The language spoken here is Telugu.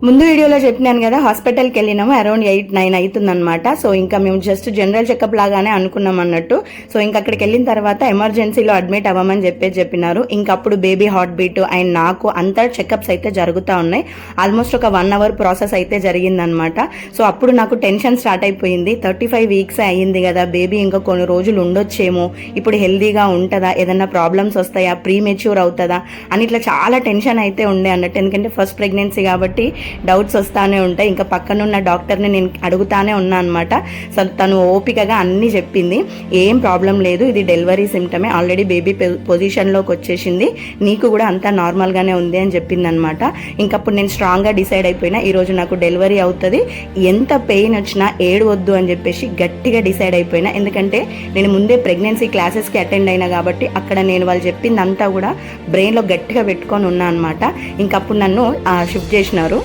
ముందు వీడియోలో చెప్పినాను కదా, హాస్పిటల్కి వెళ్ళినాము. అరౌండ్ 8-9 అవుతుందన్నమాట. సో ఇంకా మేము జస్ట్ జనరల్ చెకప్ లాగానే అనుకున్నాం అన్నట్టు. సో ఇంకా అక్కడికి వెళ్ళిన తర్వాత ఎమర్జెన్సీలో అడ్మిట్ అవ్వమని చెప్పినారు. ఇంకప్పుడు బేబీ హార్ట్ బీట్ అండ్ నాకు అంతా చెకప్స్ అయితే జరుగుతూ ఉన్నాయి. ఆల్మోస్ట్ ఒక 1 అవర్ ప్రాసెస్ అయితే జరిగిందనమాట. సో అప్పుడు నాకు టెన్షన్ స్టార్ట్ అయిపోయింది. 35 వీక్స్ అయ్యింది కదా, బేబీ ఇంకా కొన్ని రోజులు ఉండొచ్చేమో, ఇప్పుడు హెల్దీగా ఉంటుందా, ఏదన్నా ప్రాబ్లమ్స్ వస్తాయా, ప్రీ మెచ్యూర్ అవుతుందా అని ఇట్లా చాలా టెన్షన్ అయితే ఉండే అన్నట్టు. ఎందుకంటే ఫస్ట్ ప్రెగ్నెన్సీ కాబట్టి డౌట్స్ వస్తానే ఉంటాయి. ఇంకా పక్కనున్న డాక్టర్ని నేను అడుగుతానే ఉన్నా అనమాట. సో తను ఓపికగా అన్నీ చెప్పింది. ఏం ప్రాబ్లం లేదు, ఇది డెలివరీ సిమ్టమే, ఆల్రెడీ బేబీ పొజిషన్లోకి వచ్చేసింది, నీకు కూడా అంతా నార్మల్గానే ఉంది అని చెప్పింది అనమాట. ఇంకప్పుడు నేను స్ట్రాంగ్గా డిసైడ్ అయిపోయినా ఈరోజు నాకు డెలివరీ అవుతుంది, ఎంత పెయిన్ వచ్చినా ఏడవద్దు అని చెప్పేసి గట్టిగా డిసైడ్ అయిపోయినా. ఎందుకంటే నేను ముందే ప్రెగ్నెన్సీ క్లాసెస్కి అటెండ్ అయినా కాబట్టి అక్కడ నేను వాళ్ళు చెప్పింది అంతా కూడా బ్రెయిన్లో గట్టిగా పెట్టుకొని ఉన్నా అనమాట. ఇంకప్పుడు నన్ను షిఫ్ట్ చేసినారు.